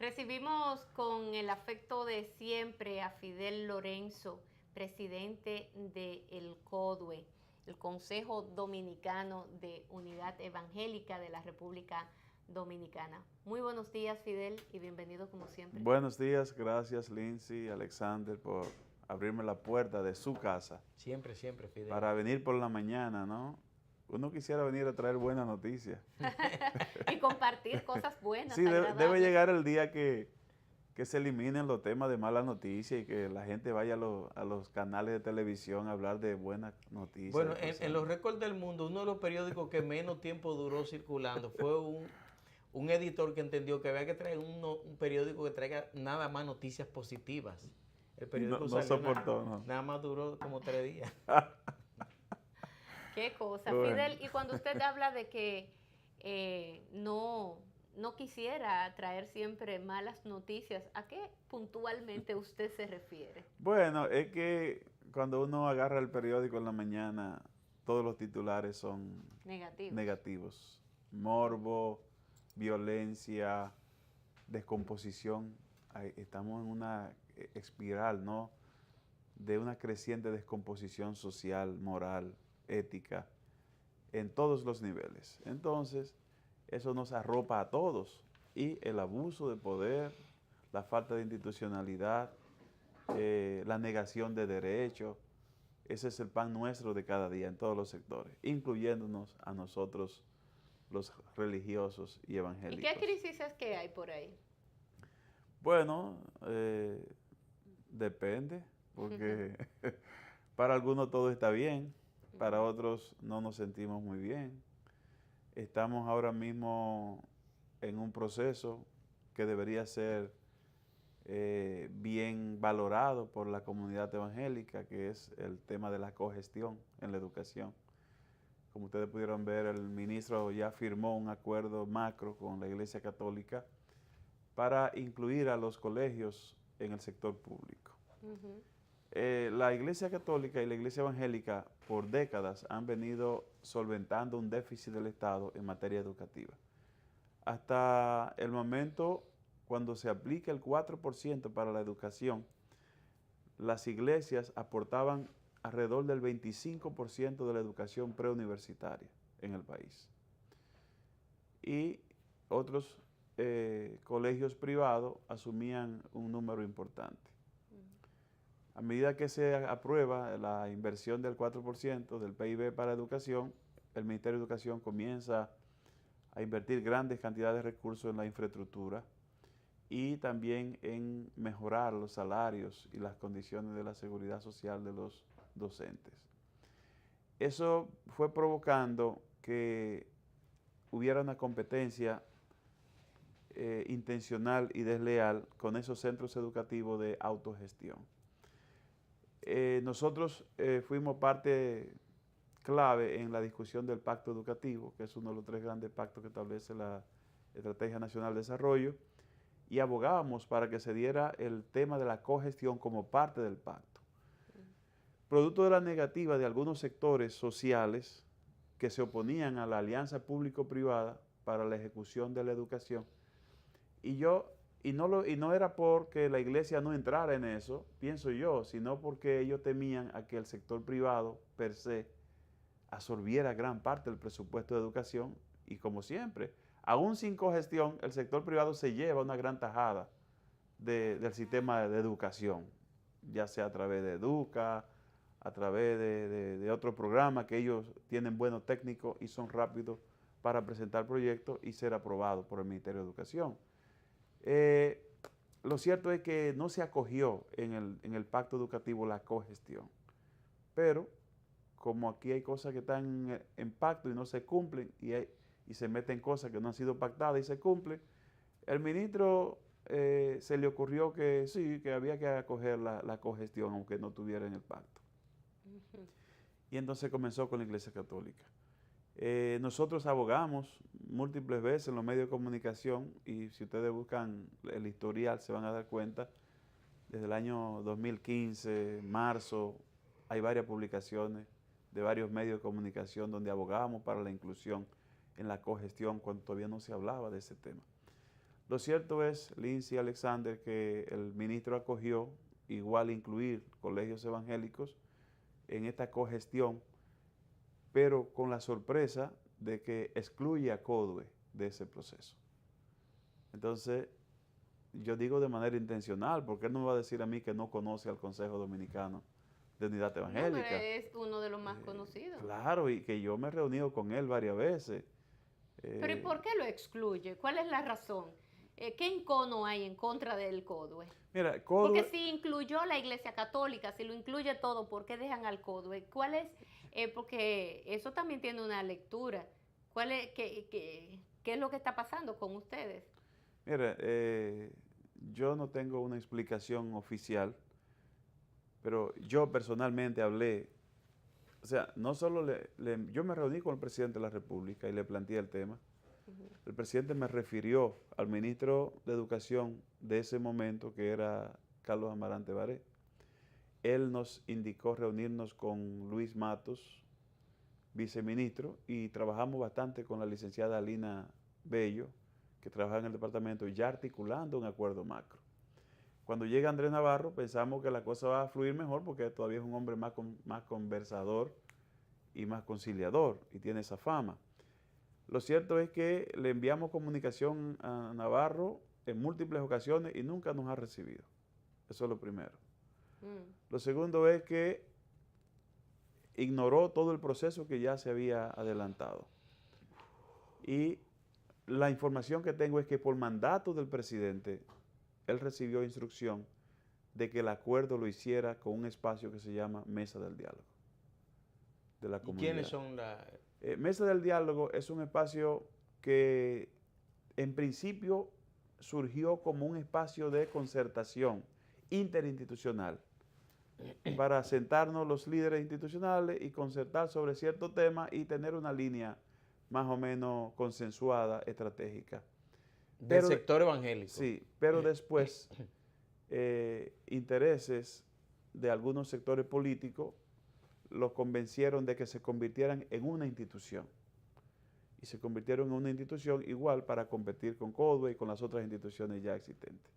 Recibimos con el afecto de siempre a Fidel Lorenzo, presidente del CODUE, el Consejo Dominicano de Unidad Evangélica de la República Dominicana. Muy buenos días, Fidel, y bienvenido como siempre. Buenos días, gracias Lindsay, Alexander, por abrirme la puerta de su casa. Siempre, siempre, Fidel. Para venir por la mañana, ¿no? Uno quisiera venir a traer buenas noticias. Y compartir cosas buenas, Sí, agradables. debe llegar el día que se eliminen los temas de malas noticias y que la gente vaya a los canales de televisión a hablar de buenas noticias. Bueno, en los récords del mundo, uno de los periódicos que menos tiempo duró circulando fue un editor que entendió que había que traer un periódico que traiga nada más noticias positivas. El periódico No soportó, no. nada más duró como 3 días. Qué cosa, Bueno. Fidel. Y cuando usted habla de que no quisiera traer siempre malas noticias, ¿a qué puntualmente usted se refiere? Bueno, es que cuando uno agarra el periódico en la mañana, todos los titulares son negativos. Morbo, violencia, descomposición. Estamos en una espiral, ¿no? De una creciente descomposición social, moral, ética, en todos los niveles. Entonces, eso nos arropa a todos. Y el abuso de poder, la falta de institucionalidad, la negación de derechos, ese es el pan nuestro de cada día en todos los sectores, incluyéndonos a nosotros los religiosos y evangélicos. ¿Y qué crisis es que hay por ahí? Bueno, depende, porque para algunos todo está bien, para otros no nos sentimos muy bien. Estamos ahora mismo en un proceso que debería ser bien valorado por la comunidad evangélica, que es el tema de la cogestión en la educación. Como ustedes pudieron ver, el ministro ya firmó un acuerdo macro con la Iglesia Católica para incluir a los colegios en el sector público. La Iglesia Católica y la Iglesia Evangélica por décadas han venido solventando un déficit del Estado en materia educativa. Hasta el momento, cuando se aplica el 4% para la educación, las iglesias aportaban alrededor del 25% de la educación preuniversitaria en el país. Y otros colegios privados asumían un número importante. A medida que se aprueba la inversión del 4% del PIB para educación, el Ministerio de Educación comienza a invertir grandes cantidades de recursos en la infraestructura y también en mejorar los salarios y las condiciones de la seguridad social de los docentes. Eso fue provocando que hubiera una competencia intencional y desleal con esos centros educativos de autogestión. Nosotros fuimos parte clave en la discusión del Pacto Educativo, que es uno de los 3 grandes pactos que establece la Estrategia Nacional de Desarrollo, y abogábamos para que se diera el tema de la cogestión como parte del pacto. Producto de la negativa de algunos sectores sociales que se oponían a la alianza público-privada para la ejecución de la educación, y no era porque la iglesia no entrara en eso, pienso yo, sino porque ellos temían a que el sector privado per se absorbiera gran parte del presupuesto de educación y como siempre, aún sin cogestión, el sector privado se lleva una gran tajada del sistema de educación, ya sea a través de Educa, a través de otros programas que ellos tienen buenos técnicos y son rápidos para presentar proyectos y ser aprobados por el Ministerio de Educación. Lo cierto es que no se acogió en el pacto educativo la cogestión, pero como aquí hay cosas que están en pacto y no se cumplen y se meten cosas que no han sido pactadas y se cumplen, el ministro se le ocurrió que sí, que había que acoger la cogestión aunque no estuviera en el pacto. Y entonces comenzó con la Iglesia Católica. Nosotros abogamos múltiples veces en los medios de comunicación y si ustedes buscan el historial se van a dar cuenta, desde el año 2015, marzo, hay varias publicaciones de varios medios de comunicación donde abogábamos para la inclusión en la cogestión cuando todavía no se hablaba de ese tema. Lo cierto es, Lindsay Alexander, que el ministro acogió igual incluir colegios evangélicos en esta cogestión, pero con la sorpresa de que excluye a CODUE de ese proceso. Entonces, yo digo de manera intencional, porque él no me va a decir a mí que no conoce al Consejo Dominicano de Unidad No, Evangélica. es uno de los más conocidos. Claro, y que yo me he reunido con él varias veces. Pero ¿y por qué lo excluye? ¿Cuál es la razón? ¿Qué encono hay en contra del CODUE? Mira, Porque CODUE, si incluyó la Iglesia Católica, si lo incluye todo, ¿por qué dejan al CODUE? ¿Cuál es? Porque eso también tiene una lectura. ¿Qué es lo que está pasando con ustedes? mira, yo no tengo una explicación oficial, pero yo personalmente hablé, o sea, no solo yo me reuní con el presidente de la República y le planteé el tema. El presidente me refirió al ministro de Educación de ese momento, que era Carlos Amarante Baré. Él nos indicó reunirnos con Luis Matos, viceministro, y trabajamos bastante con la licenciada Alina Bello, que trabaja en el departamento, ya articulando un acuerdo macro. Cuando llega Andrés Navarro, pensamos que la cosa va a fluir mejor porque todavía es un hombre más conversador y más conciliador, y tiene esa fama. Lo cierto es que le enviamos comunicación a Navarro en múltiples ocasiones y nunca nos ha recibido. Eso es lo primero. Lo segundo es que ignoró todo el proceso que ya se había adelantado. Y la información que tengo es que por mandato del presidente, él recibió instrucción de que el acuerdo lo hiciera con un espacio que se llama Mesa del Diálogo de la ¿Y comunidad. quiénes son las...? Mesa del Diálogo es un espacio que en principio surgió como un espacio de concertación interinstitucional para sentarnos los líderes institucionales y concertar sobre ciertos temas y tener una línea más o menos consensuada, estratégica. Del sector evangélico. Sí, pero después intereses de algunos sectores políticos los convencieron de que se convirtieran en una institución. Y se convirtieron en una institución igual para competir con CODUE y con las otras instituciones ya existentes.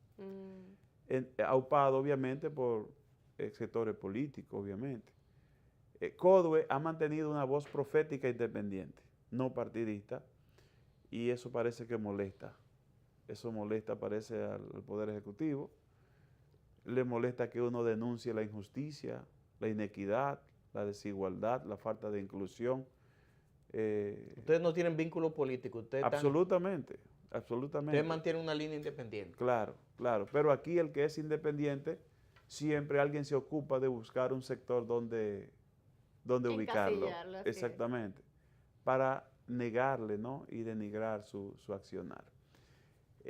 Aupado obviamente por sectores políticos, obviamente. CODUE ha mantenido una voz profética independiente, no partidista, y eso parece que molesta. Eso molesta, parece, al Poder Ejecutivo. Le molesta que uno denuncie la injusticia, la inequidad, la desigualdad, la falta de inclusión. Ustedes no tienen vínculo político. Absolutamente, absolutamente. Ustedes mantienen una línea independiente. Claro, claro. Pero aquí el que es independiente, siempre alguien se ocupa de buscar un sector donde ubicarlo. Exactamente. Para negarle, ¿no? Y denigrar su accionar.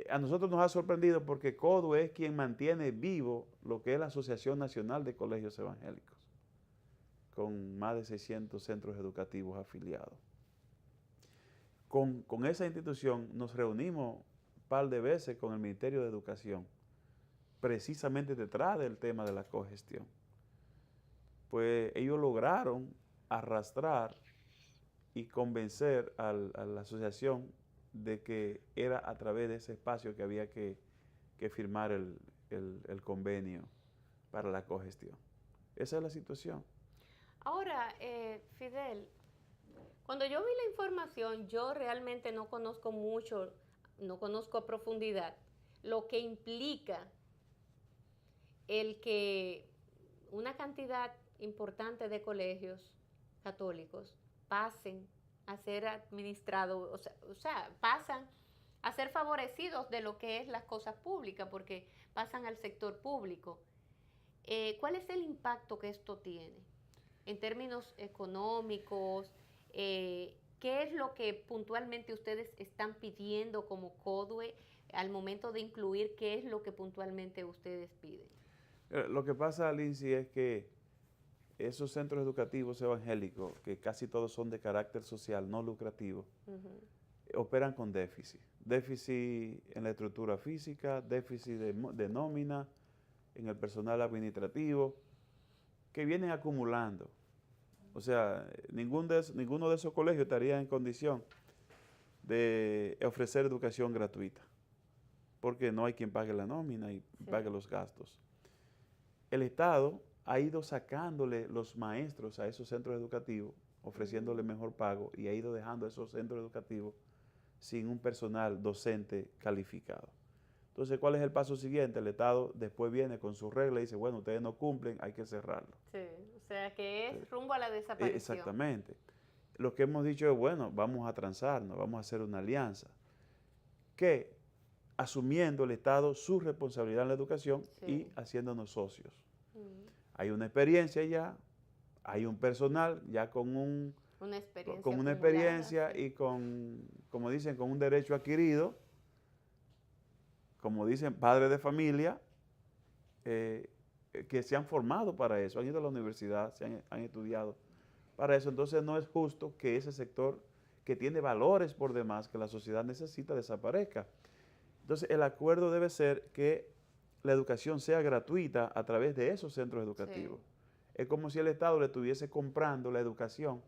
A nosotros nos ha sorprendido porque CODUE es quien mantiene vivo lo que es la Asociación Nacional de Colegios Evangélicos, con más de 600 centros educativos afiliados. Con esa institución nos reunimos un par de veces con el Ministerio de Educación, precisamente detrás del tema de la cogestión. Pues ellos lograron arrastrar y convencer a la asociación de que era a través de ese espacio que había que firmar el convenio para la cogestión. Esa es la situación. Ahora, Fidel, cuando yo vi la información, yo realmente no conozco mucho, no conozco a profundidad lo que implica el que una cantidad importante de colegios católicos pasen a ser administrados, o sea, pasan a ser favorecidos de lo que es las cosas públicas, porque pasan al sector público. ¿Cuál es el impacto que esto tiene en términos económicos? ¿Qué es lo que puntualmente ustedes están pidiendo como CODUE al momento de incluir? ¿Qué es lo que puntualmente ustedes piden? Lo que pasa, Lindsay, es que esos centros educativos evangélicos, que casi todos son de carácter social, no lucrativo, operan con déficit. Déficit en la estructura física, déficit de nómina, en el personal administrativo, que vienen acumulando. O sea, ninguno de esos colegios estaría en condición de ofrecer educación gratuita. porque no hay quien pague la nómina y Sí. pague los gastos. El Estado ha ido sacándole los maestros a esos centros educativos, ofreciéndole mejor pago, y ha ido dejando a esos centros educativos sin un personal docente calificado. Entonces, ¿cuál es el paso siguiente? El Estado después viene con sus reglas y dice, bueno, ustedes no cumplen, hay que cerrarlo. Sí, o sea que es Sí. rumbo a la desaparición. Exactamente. Lo que hemos dicho es, bueno, vamos a transarnos, vamos a hacer una alianza. Que asumiendo el Estado su responsabilidad en la educación Sí. y haciéndonos socios. Mm, Hay una experiencia ya, hay un personal ya con Una experiencia una acumulada, experiencia sí. y con, como dicen, con un derecho adquirido, como dicen, padres de familia, que se han formado para eso, han ido a la universidad, han estudiado para eso. Entonces no es justo que ese sector que tiene valores por demás que la sociedad necesita desaparezca. Entonces el acuerdo debe ser que la educación sea gratuita a través de esos centros educativos. Sí. Es como si el Estado le estuviese comprando la educación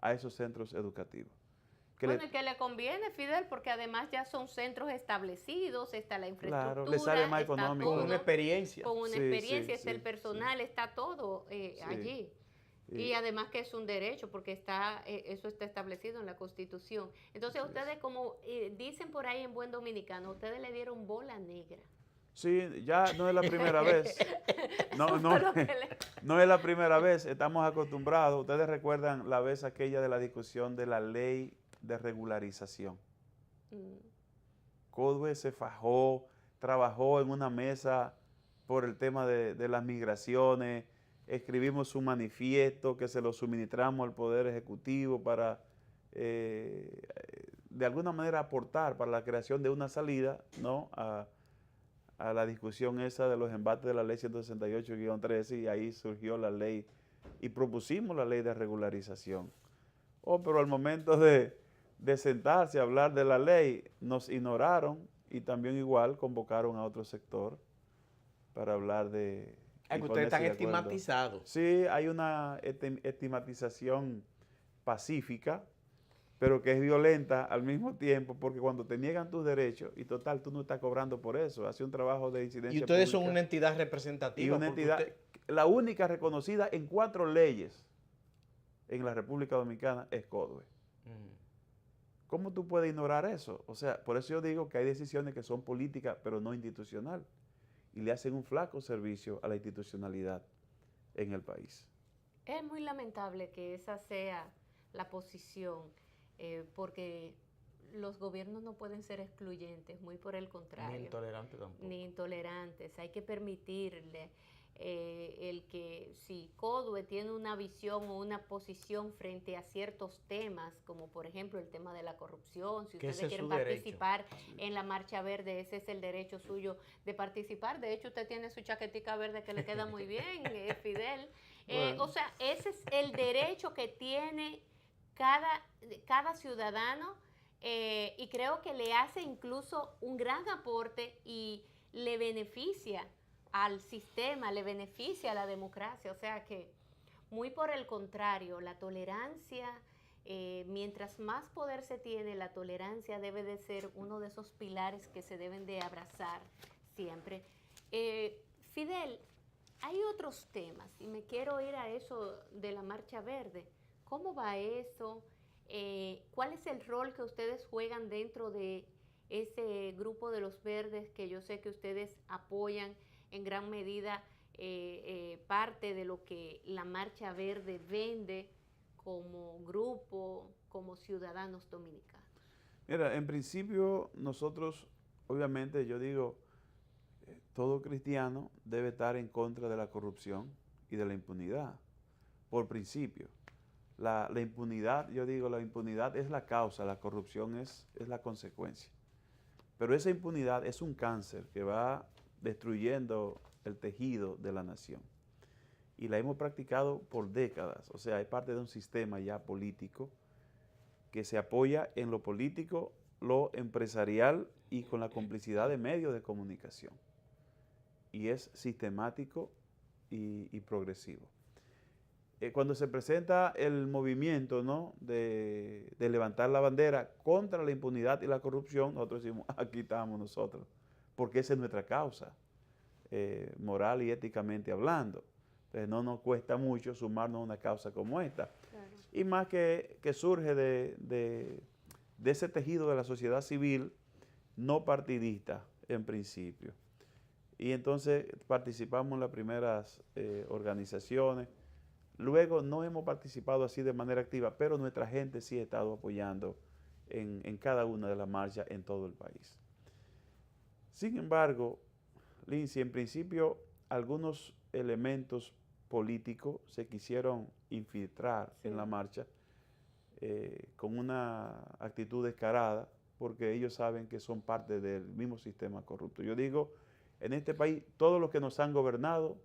a esos centros educativos. Bueno, y que le conviene, Fidel, porque además ya son centros establecidos, está la infraestructura, Claro, le sale más está económico. Con todo, una experiencia. con una Sí, experiencia, sí, está el sí, personal, está todo Sí. allí. Y- Y además que es un derecho, porque está eso está establecido en la Constitución. Entonces Así es. ustedes, como dicen por ahí en buen dominicano, ustedes le dieron bola negra. Sí, ya no es la primera vez. No, Eso no, fue lo que le- no es la primera vez, estamos acostumbrados. Ustedes recuerdan la vez aquella de la discusión de la ley de regularización. Mm, CODUE se fajó, trabajó en una mesa por el tema de las migraciones, escribimos un manifiesto que se lo suministramos al Poder Ejecutivo para, de alguna manera, aportar para la creación de una salida, ¿no?, a la discusión esa de los embates de la ley 168-13, y ahí surgió la ley y propusimos la ley de regularización. Oh, pero al momento de sentarse a hablar de la ley, nos ignoraron y también igual convocaron a otro sector para hablar de... Es y que ustedes ponerse están de acuerdo. estigmatizados. Sí, hay una estigmatización pacífica, pero que es violenta al mismo tiempo, porque cuando te niegan tus derechos, y total, tú no estás cobrando por eso, hace un trabajo de incidencia Y ustedes son pública. una entidad Y representativa. una porque entidad, usted- la única reconocida en 4 leyes en la República Dominicana es CODUE. Mm. ¿Cómo tú puedes ignorar eso? O sea, por eso yo digo que hay decisiones que son políticas, pero no institucional, y le hacen un flaco servicio a la institucionalidad en el país. Es muy lamentable que esa sea la posición, porque los gobiernos no pueden ser excluyentes, muy por el Ni contrario. intolerante tampoco. Ni intolerantes. Hay que permitirle el que si CODUE tiene una visión o una posición frente a ciertos temas, como por ejemplo el tema de la corrupción, si Que ustedes ese es quieren su derecho. participar en la Marcha Verde, ese es el derecho suyo de participar. De hecho, usted tiene su chaquetica verde que le queda muy bien, Fidel. Bueno. O sea, ese es el derecho que tiene cada ciudadano, y creo que le hace incluso un gran aporte y le beneficia al sistema, le beneficia a la democracia. O sea que, muy por el contrario, la tolerancia, mientras más poder se tiene, la tolerancia debe de ser uno de esos pilares que se deben de abrazar siempre. Fidel, hay otros temas y me quiero ir a eso de la Marcha Verde. ¿Cómo va eso? ¿Cuál es el rol que ustedes juegan dentro de ese grupo de los verdes, que yo sé que ustedes apoyan en gran medida parte de lo que la Marcha Verde vende como grupo, como ciudadanos dominicanos? Mira, en principio nosotros, obviamente yo digo, todo cristiano debe estar en contra de la corrupción y de la impunidad, por principio. La impunidad, yo digo, la impunidad es la causa, la corrupción es la consecuencia. Pero esa impunidad es un cáncer que va destruyendo el tejido de la nación. Y la hemos practicado por décadas, o sea, es parte de un sistema ya político que se apoya en lo político, lo empresarial y con la complicidad de medios de comunicación. Y es sistemático y progresivo. Cuando se presenta el movimiento, ¿no?, de levantar la bandera contra la impunidad y la corrupción, nosotros decimos, aquí estamos nosotros porque esa es nuestra causa, moral y éticamente hablando. Entonces no nos cuesta mucho sumarnos a una causa como esta. Claro. Y más que surge de ese tejido de la sociedad civil no partidista en principio. Y entonces participamos en las primeras organizaciones. Luego no hemos participado así de manera activa, pero nuestra gente sí ha estado apoyando en cada una de las marchas en todo el país. Sin embargo, Lindsay, en principio algunos elementos políticos se quisieron infiltrar en la marcha con una actitud descarada, porque ellos saben que son parte del mismo sistema corrupto. Yo digo, en este país, todos los que nos han gobernado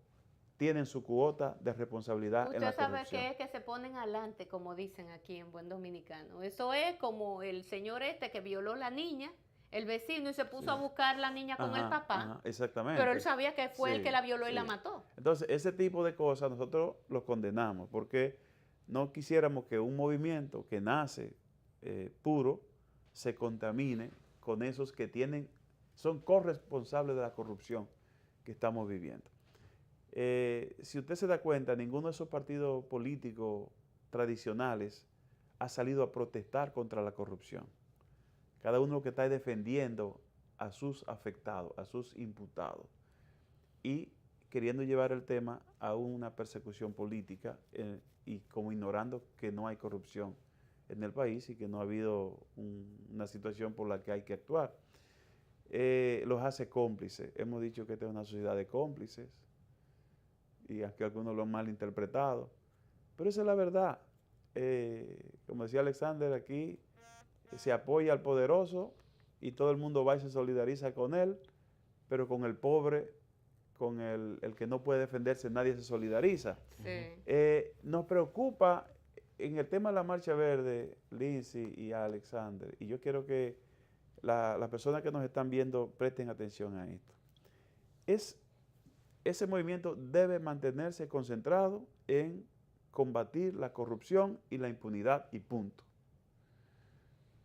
tienen su cuota de responsabilidad en la corrupción. Usted sabe que se ponen adelante, como dicen aquí en buen dominicano. Eso es como el señor este que violó a la niña, el vecino, y se puso a buscar la niña con el papá. Exactamente. Pero él sabía que fue el que la violó y la mató. Entonces, ese tipo de cosas nosotros los condenamos, porque no quisiéramos que un movimiento que nace puro se contamine con esos que son corresponsables de la corrupción que estamos viviendo. Si usted se da cuenta, ninguno de esos partidos políticos tradicionales ha salido a protestar contra la corrupción. Cada uno que está defendiendo a sus afectados, a sus imputados, y queriendo llevar el tema a una persecución política y como ignorando que no hay corrupción en el país y que no ha habido una situación por la que hay que actuar. Los hace cómplices. Hemos dicho que esta es una sociedad de cómplices y que algunos lo han malinterpretado, pero esa es la verdad. Como decía Alexander aquí, se apoya al poderoso y todo el mundo va y se solidariza con él, pero con el pobre, con el que no puede defenderse, nadie se solidariza. Sí. Nos preocupa en el tema de la Marcha Verde, Lindsay y Alexander, y yo quiero que las personas que nos están viendo presten atención a esto. Ese movimiento debe mantenerse concentrado en combatir la corrupción y la impunidad y punto.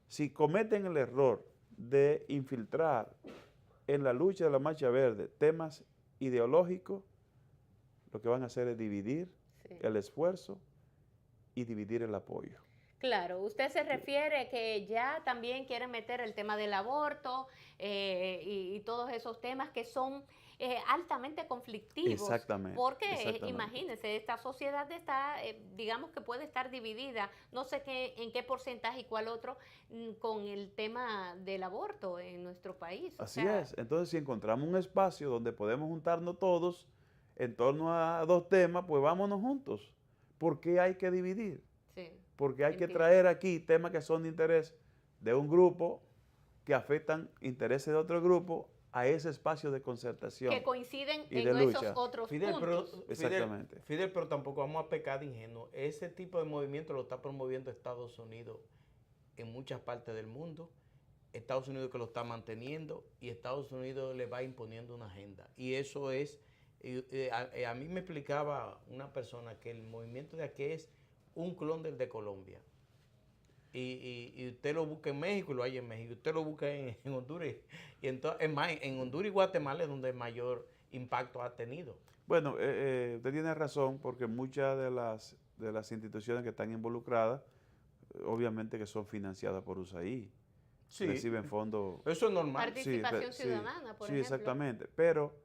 Si cometen el error de infiltrar en la lucha de la Marcha Verde temas ideológicos, lo que van a hacer es dividir el esfuerzo y dividir el apoyo. Claro, usted se refiere que ya también quieren meter el tema del aborto y todos esos temas que son altamente conflictivos. Exactamente. Porque imagínense, esta sociedad está, digamos que puede estar dividida, no sé en qué porcentaje y cuál otro, con el tema del aborto en nuestro país. Así es. Entonces, si encontramos un espacio donde podemos juntarnos todos en torno a dos temas, pues vámonos juntos. ¿Por qué hay que dividir? Sí. Porque hay que traer aquí temas que son de interés de un grupo que afectan intereses de otro grupo a ese espacio de concertación. Que coinciden y en de esos lucha. otros Fidel, puntos. Exactamente. Fidel, pero tampoco vamos a pecar de ingenuo. Ese tipo de movimiento lo está promoviendo Estados Unidos en muchas partes del mundo. Estados Unidos que lo está manteniendo y Estados Unidos le va imponiendo una agenda. Y eso es, a mí me explicaba una persona que el movimiento de aquí es un clon del de Colombia. Y usted lo busca en México y lo hay en México. Usted lo busca en Honduras. Y en Honduras y Guatemala es donde mayor impacto ha tenido. Bueno, usted tiene razón porque muchas de las instituciones que están involucradas, obviamente que son financiadas por USAID. Sí. Reciben fondos. Eso es normal. Participación ciudadana, por ejemplo. Sí, exactamente. Pero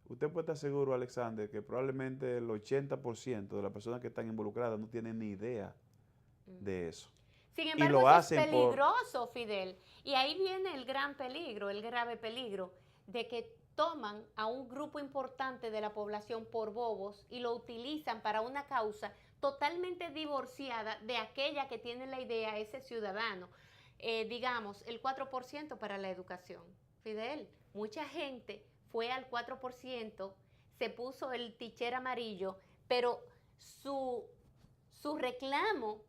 usted puede estar seguro, Alexander, que probablemente el 80% de las personas que están involucradas no tienen ni idea de eso. Sin embargo, eso es peligroso, Fidel. Y ahí viene el gran peligro, el grave peligro, de que toman a un grupo importante de la población por bobos y lo utilizan para una causa totalmente divorciada de aquella que tiene la idea ese ciudadano. Digamos, el 4% para la educación. Fidel, mucha gente fue al 4%, se puso el ticher amarillo, pero su reclamo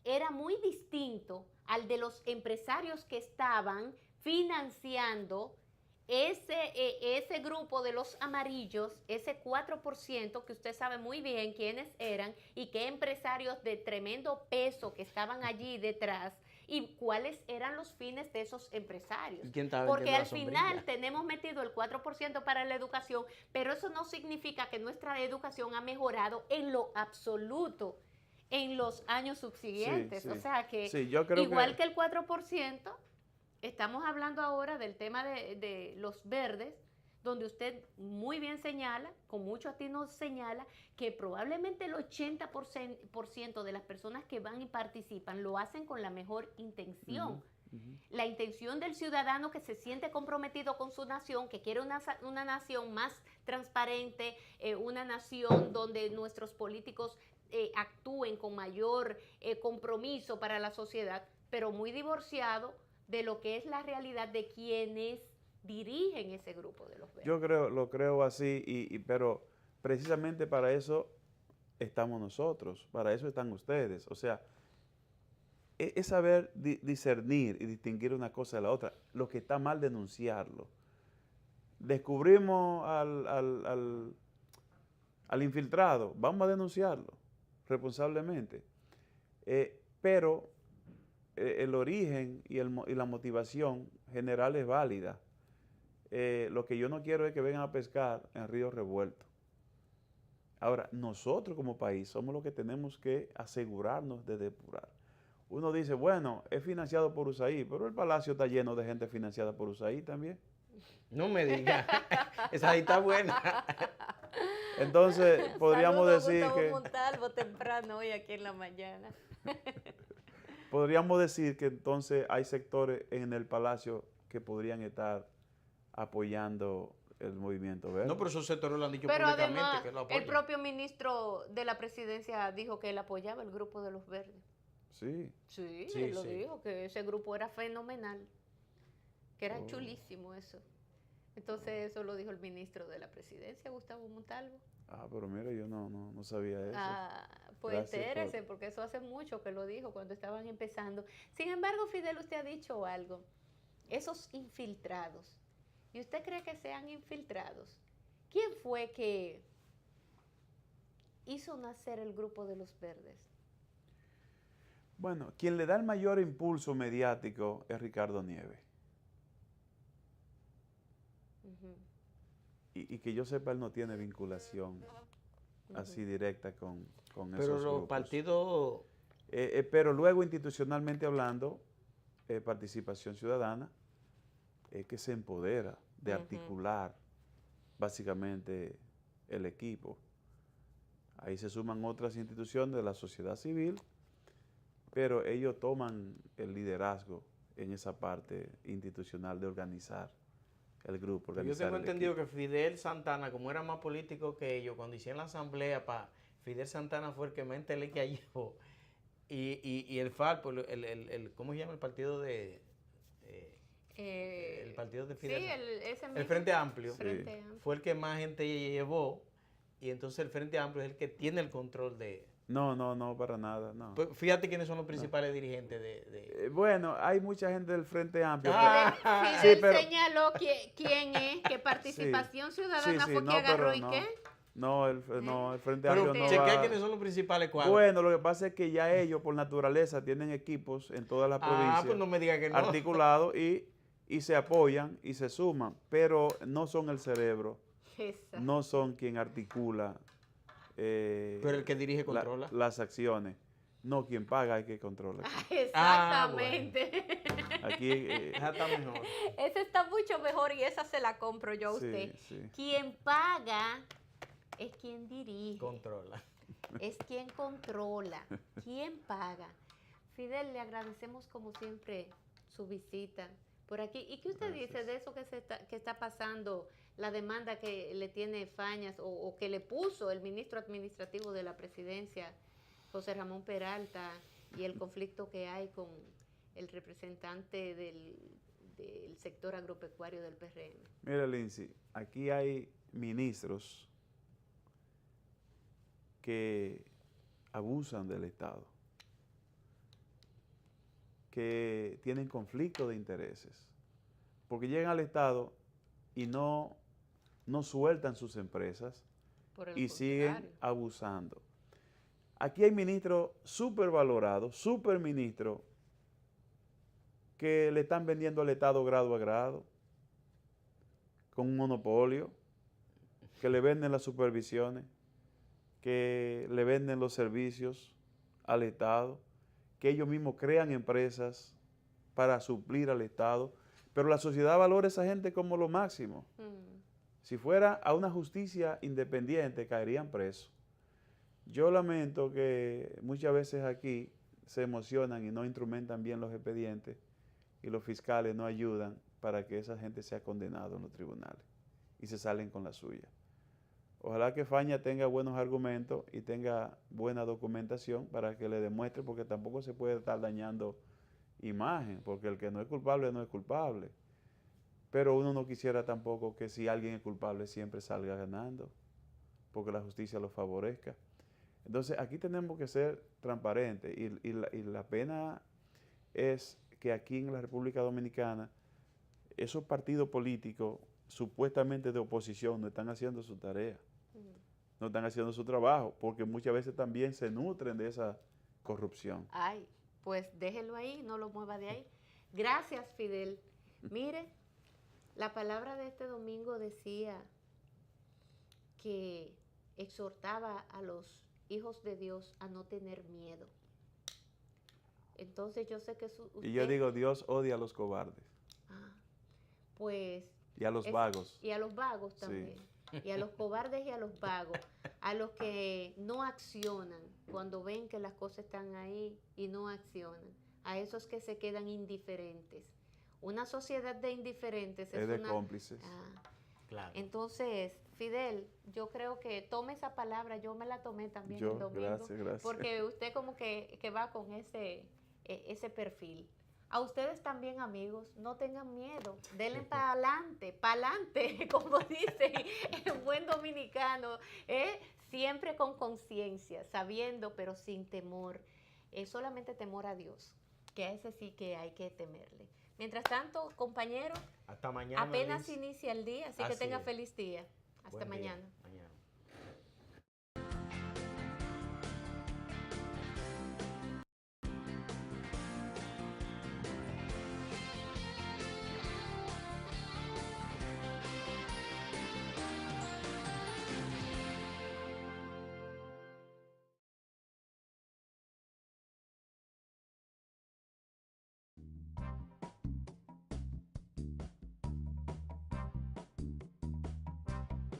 era muy distinto al de los empresarios que estaban financiando ese grupo de los amarillos, ese 4%, que usted sabe muy bien quiénes eran y qué empresarios de tremendo peso que estaban allí detrás y cuáles eran los fines de esos empresarios. ¿Y quién estaba Porque vendiendo al la final sombrilla? tenemos metido el 4% para la educación, pero eso no significa que nuestra educación ha mejorado en lo absoluto en los años subsiguientes. Sí, O sí. sea que Sí, yo creo igual que el 4%, estamos hablando ahora del tema de los verdes, donde usted muy bien señala, con mucho atino señala, que probablemente el 80% de las personas que van y participan lo hacen con la mejor intención. La intención del ciudadano que se siente comprometido con su nación, que quiere una nación más transparente, una nación donde nuestros políticos actúen con mayor compromiso para la sociedad, pero muy divorciado de lo que es la realidad de quienes dirigen ese grupo de los verdes. Yo lo creo así, pero precisamente para eso estamos nosotros, para eso están ustedes. O sea, es saber discernir y distinguir una cosa de la otra. Lo que está mal, denunciarlo. Descubrimos al infiltrado, vamos a denunciarlo responsablemente. Pero el origen y la motivación general es válida. Lo que yo no quiero es que vengan a pescar en ríos revueltos. Ahora, nosotros como país somos los que tenemos que asegurarnos de depurar. Uno dice, bueno, es financiado por USAID, pero el palacio está lleno de gente financiada por USAID también. No me digas. Esa ahí está buena. Entonces, podríamos Saludos, decir Gustavo que... Montalvo temprano hoy aquí en la mañana. Podríamos decir que entonces hay sectores en el palacio que podrían estar apoyando el movimiento verde. No, pero esos sectores lo han dicho Pero públicamente además, que lo el apoyan. propio ministro de la presidencia dijo que él apoyaba el grupo de los verdes. Sí. Sí, Sí, él lo sí. dijo, que ese grupo era fenomenal, que era Oh. chulísimo eso. Entonces eso lo dijo el ministro de la presidencia, Gustavo Montalvo. Ah, pero mira, yo no sabía eso. Pues Gracias entérese, porque eso hace mucho que lo dijo cuando estaban empezando. Sin embargo, Fidel, usted ha dicho algo, esos infiltrados, ¿y usted cree que sean infiltrados? ¿Quién fue que hizo nacer el grupo de los verdes? Bueno, quien le da el mayor impulso mediático es Ricardo Nieves. Ujú, Y que yo sepa, él no tiene vinculación así directa con Pero esos los grupos. partidos... Pero luego, institucionalmente hablando, Participación Ciudadana, que se empodera de Ujú. articular básicamente el equipo. Ahí se suman otras instituciones de la sociedad civil, pero ellos toman el liderazgo en esa parte institucional de organizar el grupo. Yo Organizar tengo el entendido equipo. que Fidel Santana, como era más político que ellos, cuando hicieron la asamblea, Fidel Santana fue el que más entelequia llevó. Y el FARC, pues, ¿cómo se llama el partido de...? El partido de Fidel. Sí, ese El mismo. Frente Amplio. Frente Amplio. Fue el que más gente llevó. Y entonces el Frente Amplio es el que tiene el control de... No, para nada, no. Pues fíjate quiénes son los principales dirigentes de... Bueno, hay mucha gente del Frente Amplio. Ah, Fidel sí, pero- señaló quién es, que Participación Ciudadana sí, fue no, que agarró pero y no. qué. No, el Frente Pero Amplio no chequea va... quiénes son los principales cuadros. Bueno, lo que pasa es que ya ellos, por naturaleza, tienen equipos en todas las provincias Pues no me diga que no. articulados y se apoyan y se suman, pero no son el cerebro, Esa. no son quien articula Pero el que dirige controla. las acciones. No, quien paga hay que controlar. Exactamente. Aquí, Esa está mejor. Esa está mucho mejor y esa se la compro yo a usted. sí. Quien paga es quien dirige. Controla. Es quien controla, quien paga. Fidel, le agradecemos como siempre su visita por aquí. ¿Y qué usted dice de eso que está pasando, la demanda que le tiene Fañas o que le puso el ministro administrativo de la presidencia, José Ramón Peralta, y el conflicto que hay con el representante del sector agropecuario del PRM? Mira, Lindsay, aquí hay ministros que abusan del Estado, que tienen conflicto de intereses, porque llegan al Estado y no sueltan sus empresas Por el y siguen contrario. abusando. Aquí hay ministros súper valorados, súper ministros, que le están vendiendo al Estado grado a grado, con un monopolio, que le venden las supervisiones, que le venden los servicios al Estado, que ellos mismos crean empresas para suplir al Estado, pero la sociedad valora a esa gente como lo máximo. Si fuera a una justicia independiente, caerían presos. Yo lamento que muchas veces aquí se emocionan y no instrumentan bien los expedientes y los fiscales no ayudan para que esa gente sea condenada en los tribunales y se salen con la suya. Ojalá que Faña tenga buenos argumentos y tenga buena documentación para que le demuestre, porque tampoco se puede estar dañando imagen, porque el que no es culpable no es culpable. Pero uno no quisiera tampoco que si alguien es culpable siempre salga ganando, porque la justicia lo favorezca. Entonces aquí tenemos que ser transparentes y la pena es que aquí en la República Dominicana esos partidos políticos supuestamente de oposición no están haciendo su tarea, no están haciendo su trabajo, porque muchas veces también se nutren de esa corrupción. Ay, pues déjelo ahí, no lo mueva de ahí. Gracias, Fidel. Mire, la palabra de este domingo decía que exhortaba a los hijos de Dios a no tener miedo. Entonces yo sé que usted... Y yo digo, Dios odia a los cobardes. Pues... Y a los vagos. Y a los vagos también. Sí. Y a los cobardes y a los vagos. A los que no accionan cuando ven que las cosas están ahí y no accionan. A esos que se quedan indiferentes. Una sociedad de indiferentes es de cómplices. Claro. Entonces, Fidel, yo creo que tome esa palabra, yo me la tomé también el domingo. Gracias. Porque usted como que va con ese perfil. A ustedes también, amigos, no tengan miedo, denle para adelante, como dice el buen dominicano, siempre con conciencia, sabiendo, pero sin temor, solamente temor a Dios, que a ese sí que hay que temerle. Mientras tanto, compañeros, hasta mañana. Apenas Liz. inicia el día, así que tenga feliz día. Hasta mañana.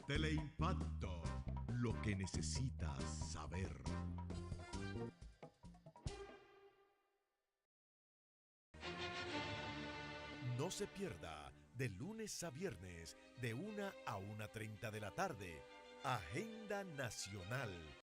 Teleimpacto, lo que necesitas saber. No se pierda de lunes a viernes de 1 a 1:30 de la tarde. Agenda Nacional